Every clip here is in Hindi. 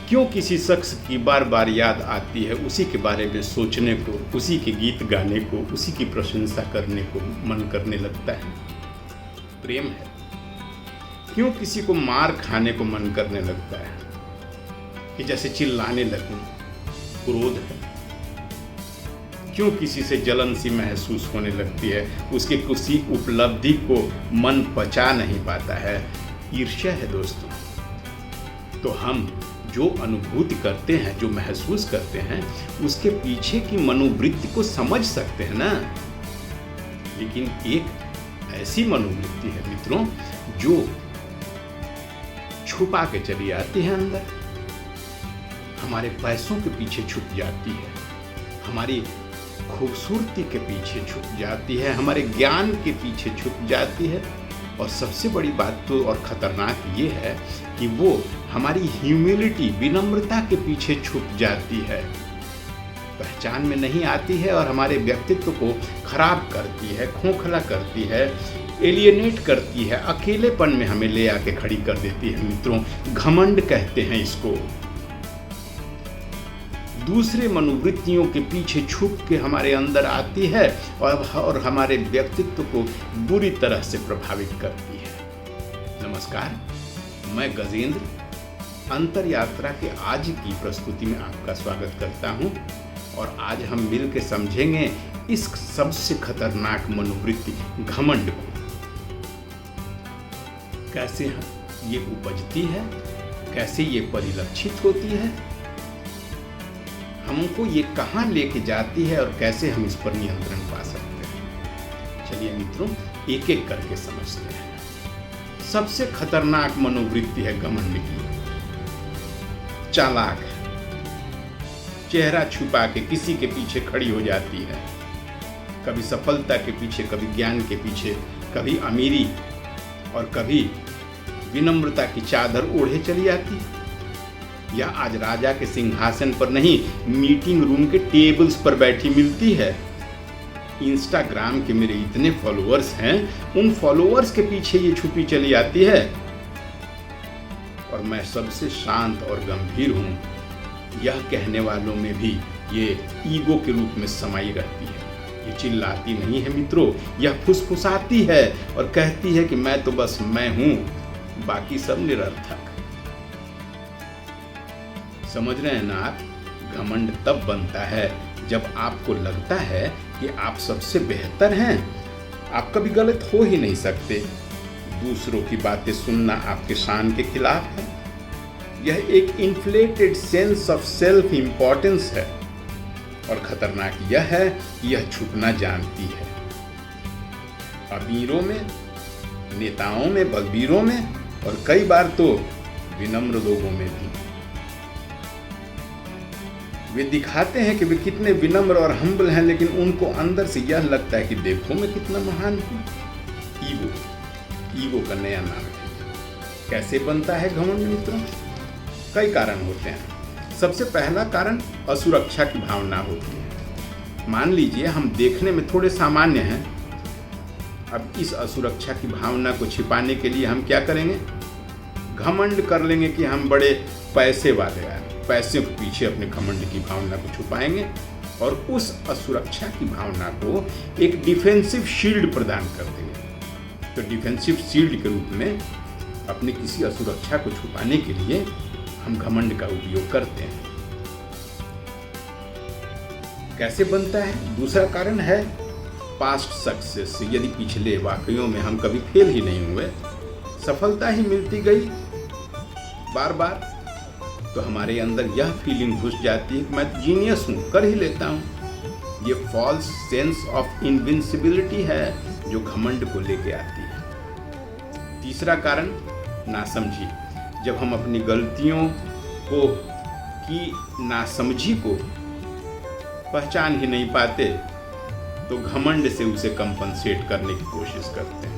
क्यों किसी शख्स की बार बार याद आती है, उसी के बारे में सोचने को, उसी के गीत गाने को, उसी की प्रशंसा करने को मन करने लगता है? प्रेम है। क्यों किसी को मार खाने को मन करने लगता है कि जैसे चिल्लाने लगूं? क्रोध है। क्यों किसी से जलन सी महसूस होने लगती है, उसके किसी उपलब्धि को मन पचा नहीं पाता है? ईर्ष्या है दोस्तों। तो हम जो अनुभूति करते हैं, जो महसूस करते हैं, उसके पीछे की मनोवृत्ति को समझ सकते हैं ना। लेकिन एक ऐसी मनोवृत्ति है मित्रों जो छुपा के चली आती है अंदर, हमारे पैसों के पीछे छुप जाती है, हमारी खूबसूरती के पीछे छुप जाती है, हमारे ज्ञान के पीछे छुप जाती है। और सबसे बड़ी बात तो और ख़तरनाक ये है कि वो हमारी ह्यूमिलिटी, विनम्रता के पीछे छुप जाती है, पहचान में नहीं आती है और हमारे व्यक्तित्व को खराब करती है, खोखला करती है, एलियनेट करती है, अकेलेपन में हमें ले आके खड़ी कर देती है मित्रों। घमंड कहते हैं इसको। दूसरे मनोवृत्तियों के पीछे छुप के हमारे अंदर आती है और हमारे व्यक्तित्व को बुरी तरह से प्रभावित करती है। नमस्कार, मैं गजेंद्र अंतर यात्रा के आज की प्रस्तुति में आपका स्वागत करता हूं और आज हम मिल के समझेंगे इस सबसे खतरनाक मनोवृत्ति घमंड को। कैसे ये उपजती है, कैसे ये परिलक्षित होती है, हमको ये कहाँ लेके जाती है और कैसे हम इस पर नियंत्रण पा सकते हैं। चलिए मित्रों, एक एक करके समझते हैं। सबसे खतरनाक मनोवृत्ति है घमंड की। चालाक है, चेहरा छुपा के किसी के पीछे खड़ी हो जाती है, कभी सफलता के पीछे, कभी ज्ञान के पीछे, कभी अमीरी और कभी विनम्रता की चादर ओढ़े चली आती। या आज राजा के सिंहासन पर नहीं, मीटिंग रूम के टेबल्स पर बैठी मिलती है। इंस्टाग्राम के मेरे इतने फॉलोअर्स हैं, उन फॉलोअर्स के पीछे ये छुपी चली आती है। और मैं सबसे शांत और गंभीर हूं, यह कहने वालों में भी ये ईगो के रूप में समाई रहती है। ये चिल्लाती नहीं है मित्रों, यह फुसफुसाती है और कहती है कि मैं तो बस मैं हूं, बाकी सब निरर्थक। समझ रहे हैं ना आप? घमंड तब बनता है जब आपको लगता है कि आप सबसे बेहतर हैं, आप कभी गलत हो ही नहीं सकते। दूसरों की बातें सुनना आपके शान के खिलाफ है। यह एक inflated sense of self importance है। और खतरनाक यह है कि यह छुपना जानती है। अमीरों में, नेताओं में, बलबीरों में और कई बार तो विनम्र लोगों में भी। वे दिखाते हैं कि वे कितने विनम्र और हम्बल हैं, लेकिन उनको अंदर से यह लगता है कि देखो मैं कितना महान हूँ। ईगो का नया नाम है। कैसे बनता है घमंड मित्रों? कई कारण होते हैं। सबसे पहला कारण असुरक्षा की भावना होती है। मान लीजिए हम देखने में थोड़े सामान्य हैं, अब इस असुरक्षा की भावना को छिपाने के लिए हम क्या करेंगे? घमंड कर लेंगे कि हम बड़े पैसे वाले हैं। पैसे के पीछे अपने घमंड की भावना को छुपाएंगे और उस असुरक्षा की भावना को एक डिफेंसिव शील्ड प्रदान कर देंगे। तो डिफेंसिव शील्ड के रूप में अपने किसी असुरक्षा को छुपाने के लिए हम घमंड का उपयोग करते हैं। कैसे बनता है? दूसरा कारण है पास्ट सक्सेस। यदि पिछले वाकयों में हम कभी फेल ही नहीं हुए, सफलता ही मिलती गई बार बार, तो हमारे अंदर यह फीलिंग घुस जाती है कि मैं जीनियस हूँ, कर ही लेता हूँ। ये फॉल्स सेंस ऑफ इनविंसिबिलिटी है जो घमंड को लेके आती है। तीसरा कारण नासमझी। जब हम अपनी गलतियों की नासमझी को पहचान ही नहीं पाते, तो घमंड से उसे कंपनसेट करने की कोशिश करते हैं।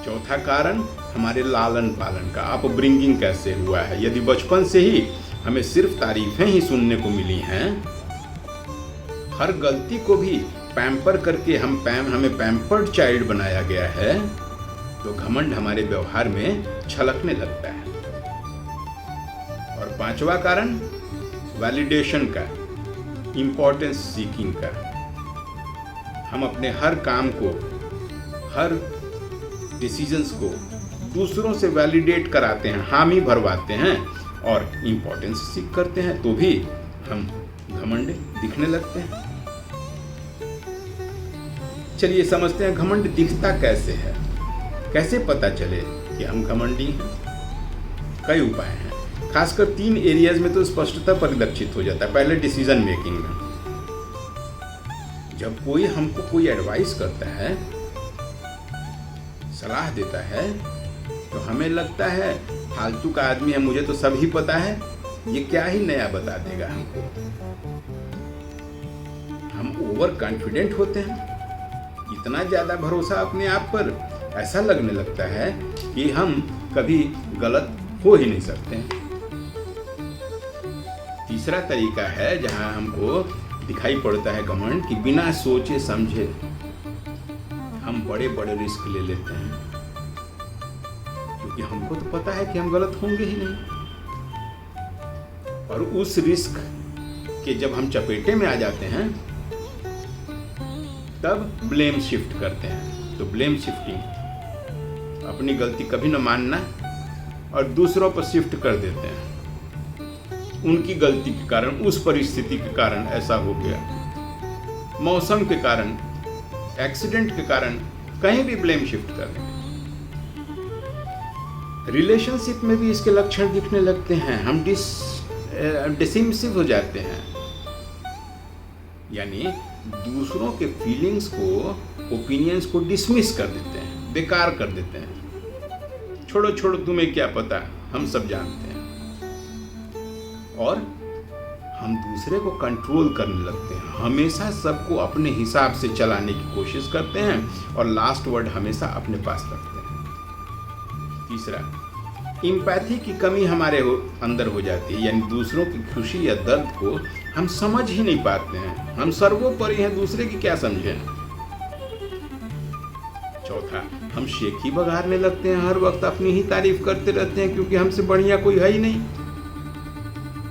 चौथा कारण हमारे लालन पालन का, अपब्रिंगिंग कैसे हुआ है। यदि बचपन से ही हमें सिर्फ तारीफें ही सुनने को मिली हैं, हर गलती को भी पैम्पर करके हमें पैम्पर्ड चाइल्ड बनाया गया है, तो घमंड हमारे व्यवहार में छलकने लगता है। और पांचवा कारण वैलिडेशन का, इम्पोर्टेंस सीकिंग का। हम अपने हर काम को, हर डिसीजंस को दूसरों से वैलिडेट कराते हैं, हामी भरवाते हैं और इम्पोर्टेंस सीख करते हैं, तो भी हम घमंड दिखने लगते हैं। चलिए समझते हैं घमंड दिखता कैसे है, कैसे पता चले कि हम घमंडी हैं। कई उपाय हैं, खासकर 3 एरियाज में तो स्पष्टता परिलक्षित हो जाता है। पहले डिसीजन मेकिंग में, जब कोई हमको कोई एडवाइस करता है, सलाह देता है, तो हमें लगता है फालतू का आदमी है, मुझे तो सब ही पता है, ये क्या ही नया बता देगा हमको। हम ओवर कॉन्फिडेंट होते हैं, इतना ज्यादा भरोसा अपने आप पर, ऐसा लगने लगता है कि हम कभी गलत हो ही नहीं सकते। तीसरा तरीका है जहां हमको दिखाई पड़ता है घमंड, कि बिना सोचे समझे हम बड़े बड़े रिस्क ले लेते हैं, क्योंकि हमको तो पता है कि हम गलत होंगे ही नहीं। और उस रिस्क के जब हम चपेटे में आ जाते हैं, तब ब्लेम शिफ्ट करते हैं। तो ब्लेम शिफ्टिंग, अपनी गलती कभी न मानना और दूसरों पर शिफ्ट कर देते हैं। उनकी गलती के कारण, उस परिस्थिति के कारण ऐसा हो गया, मौसम के कारण, एक्सीडेंट के कारण, कहीं भी ब्लेम शिफ्ट कर देंगे। रिलेशनशिप में भी इसके लक्षण दिखने लगते हैं। हम डिसमिसिव हो जाते हैं, यानी दूसरों के फीलिंग्स को, ओपिनियंस को डिसमिस कर देते हैं, बेकार कर देते हैं। छोड़ो छोड़ो, तुम्हें क्या पता, हम सब जानते हैं। और हम दूसरे को कंट्रोल करने लगते हैं, हमेशा सबको अपने हिसाब से चलाने की कोशिश करते हैं और लास्ट वर्ड हमेशा अपने पास रखते हैं। तीसरा, इम्पैथी की कमी हमारे अंदर हो जाती है, यानी दूसरों की खुशी या दर्द को हम समझ ही नहीं पाते हैं। हम सर्वोपरि हैं, दूसरे की क्या समझें। चौथा, हम शेख ही बघारने लगते हैं, हर वक्त अपनी ही तारीफ करते रहते हैं, क्योंकि हमसे बढ़िया कोई है ही नहीं।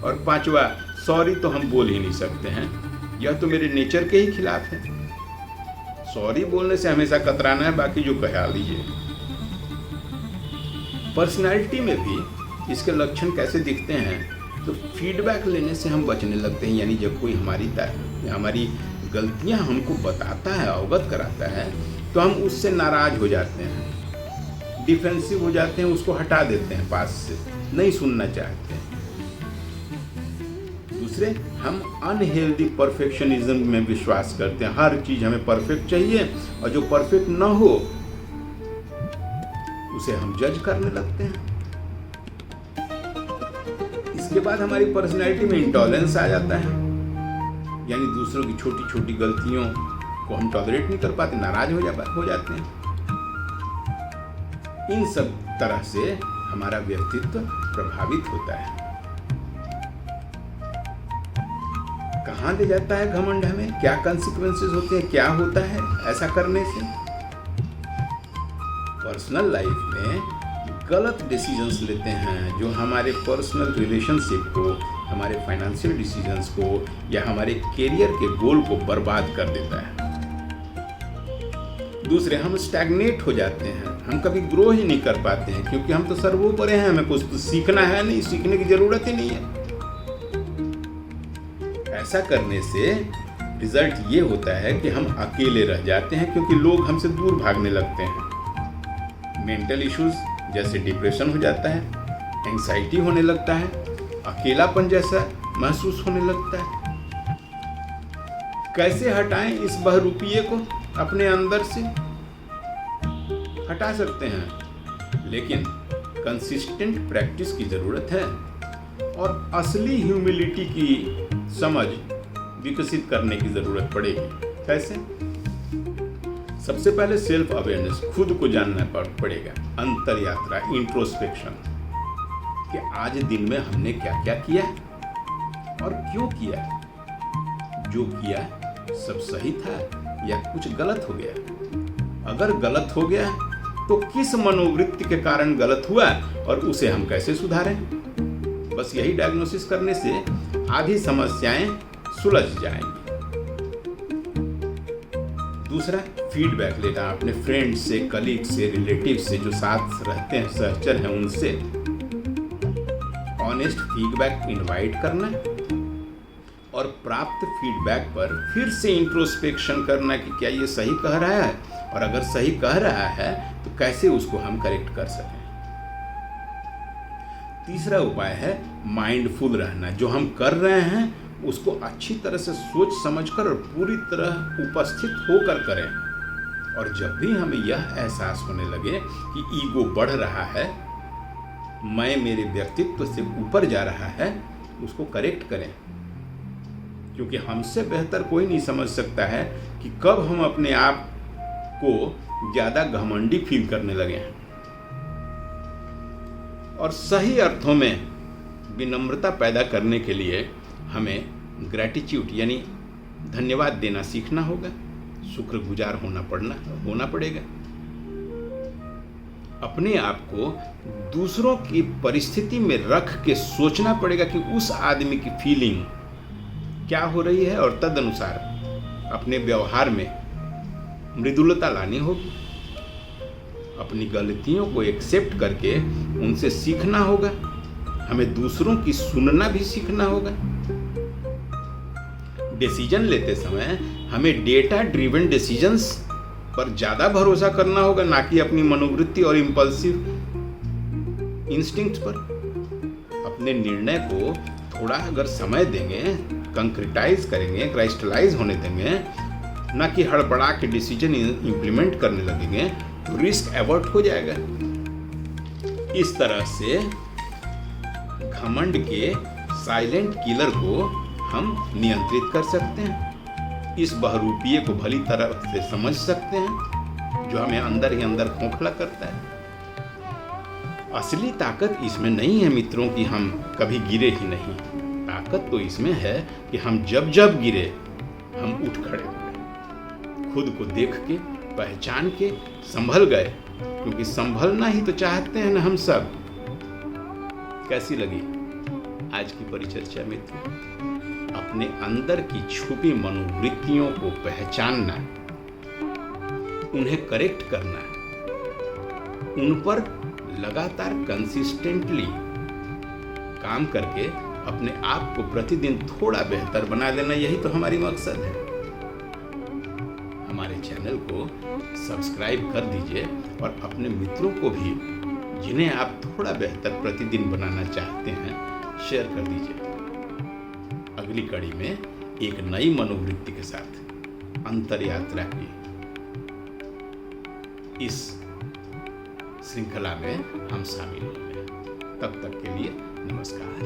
और पांचवा, सॉरी तो हम बोल ही नहीं सकते हैं, यह तो मेरे नेचर के ही खिलाफ है। सॉरी बोलने से हमेशा कतराना है, बाकी जो कहा लीजिए। पर्सनालिटी में भी इसके लक्षण कैसे दिखते हैं, तो फीडबैक लेने से हम बचने लगते हैं, यानी जब कोई हमारी गलतियां हमको बताता है, अवगत कराता है, तो हम उससे नाराज हो जाते हैं, डिफेंसिव हो जाते हैं, उसको हटा देते हैं पास से, नहीं सुनना चाहते हैं। दूसरे, हम अनहेल्दी परफेक्शनिज्म में विश्वास करते हैं, हर चीज हमें परफेक्ट चाहिए और जो परफेक्ट ना हो उसे हम जज करने लगते हैं। इसके बाद हमारी पर्सनैलिटी में इंटॉलरेंस आ जाता है, यानी दूसरों की छोटी छोटी गलतियों को हम टॉलरेट नहीं कर पाते, नाराज हो जाते हैं। इन सब तरह से हमारा व्यक्तित्व प्रभावित होता है। कहाँ ले जाता है घमंड हमें, क्या कंसिक्वेंसेस होते हैं, क्या होता है ऐसा करने से। पर्सनल लाइफ में गलत डिसीजंस लेते हैं, जो हमारे पर्सनल रिलेशनशिप को, हमारे फाइनेंशियल डिसीजंस को या हमारे करियर के गोल को बर्बाद कर देता है। दूसरे, हम स्टैग्नेट हो जाते हैं, हम कभी ग्रो ही नहीं कर पाते हैं, क्योंकि हम तो सर्वोपरि हैं, हमें कुछ तो सीखना है नहीं, सीखने की जरूरत ही नहीं है। ऐसा करने से रिजल्ट ये होता है कि हम अकेले रह जाते हैं, क्योंकि लोग हमसे दूर भागने लगते हैं। मेंटल इश्यूज जैसे डिप्रेशन हो जाता है, एंग्जाइटी होने लगता है, अकेलापन जैसा महसूस होने लगता है। कैसे हटाएं इस बहरूपिये को अपने अंदर से? हटा सकते हैं, लेकिन कंसिस्टेंट प्रैक्टिस की जरूरत है और असली ह्यूमिलिटी की समझ विकसित करने की जरूरत पड़ेगी। कैसे? सबसे पहले सेल्फ अवेयरनेस, खुद को जानना पड़ेगा। अंतर यात्रा, इंट्रोस्पेक्शन, कि आज दिन में हमने क्या क्या किया और क्यों किया, जो किया सब सही था या कुछ गलत हो गया। अगर गलत हो गया तो किस मनोवृत्ति के कारण गलत हुआ और उसे हम कैसे सुधारें। बस यही डायग्नोसिस करने से आधी समस्याएं सुलझ जाएंगी। दूसरा, फीडबैक लेना अपने फ्रेंड्स से, कलीग से, रिलेटिव से, जो साथ रहते हैं, सहचर हैं, उनसे ऑनेस्ट फीडबैक इनवाइट करना और प्राप्त फीडबैक पर फिर से इंट्रोस्पेक्शन करना कि क्या ये सही कह रहा है, और अगर सही कह रहा है तो कैसे उसको हम करेक्ट कर सकें। तीसरा उपाय है माइंडफुल रहना। जो हम कर रहे हैं उसको अच्छी तरह से सोच समझकर और पूरी तरह उपस्थित होकर करें। और जब भी हमें यह एहसास होने लगे कि ईगो बढ़ रहा है, मैं मेरे व्यक्तित्व से ऊपर जा रहा है, उसको करेक्ट करें। क्योंकि हमसे बेहतर कोई नहीं समझ सकता है कि कब हम अपने आप को ज़्यादा घमंडी फील करने लगे हैं। और सही अर्थों में विनम्रता पैदा करने के लिए हमें ग्रैटिट्यूड यानी धन्यवाद देना सीखना होगा, शुक्रगुजार होना पड़ेगा। अपने आप को दूसरों की परिस्थिति में रख के सोचना पड़ेगा कि उस आदमी की फीलिंग क्या हो रही है, और तदनुसार अपने व्यवहार में मृदुलता लानी होगी। अपनी गलतियों को एक्सेप्ट करके उनसे सीखना होगा। हमें दूसरों की सुनना भी सीखना होगा। डिसीजन लेते समय हमें डेटा ड्रिवन डिसीजंस पर ज़्यादा भरोसा करना होगा, ना कि अपनी मनोवृत्ति और इम्पल्सिव इंस्टिंक्ट पर। अपने निर्णय को थोड़ा अगर समय देंगे, कंक्रिटाइज करेंगे, क्राइस्टलाइज होने देंगे, ना कि हड़बड़ा के डिसीजन इंप्लीमेंट करने लगेंगे, तो रिस्क अवॉइड हो जाएगा। इस तरह से घमंड के साइलेंट किलर को हम नियंत्रित कर सकते हैं। इस बहरूपिये को भली तरह से समझ सकते हैं जो हमें अंदर ही अंदर खोखला करता है। असली ताकत इसमें नहीं है मित्रों कि हम कभी गिरे ही नहीं। ताकत तो इसमें है कि हम जब जब गिरे हम उठ खड़े हो गए, खुद को देख के, पहचान के संभल गए। क्योंकि संभलना ही तो चाहते हैं ना हम सब। कैसी लगी आज की परिचर्चा मित्रों? अपने अंदर की छुपी मनोवृत्तियों को पहचानना, उन्हें करेक्ट करना, उन पर लगातार कंसिस्टेंटली काम करके अपने आप को प्रतिदिन थोड़ा बेहतर बना लेना, यही तो हमारी मकसद है। हमारे चैनल को सब्सक्राइब कर दीजिए और अपने मित्रों को भी, जिन्हें आप थोड़ा बेहतर प्रतिदिन बनाना चाहते हैं, शेयर कर दीजिए। अगली कड़ी में एक नई मनोवृत्ति के साथ अंतर यात्रा की इस श्रृंखला में हम शामिल होंगे। तब तक के लिए नमस्कार।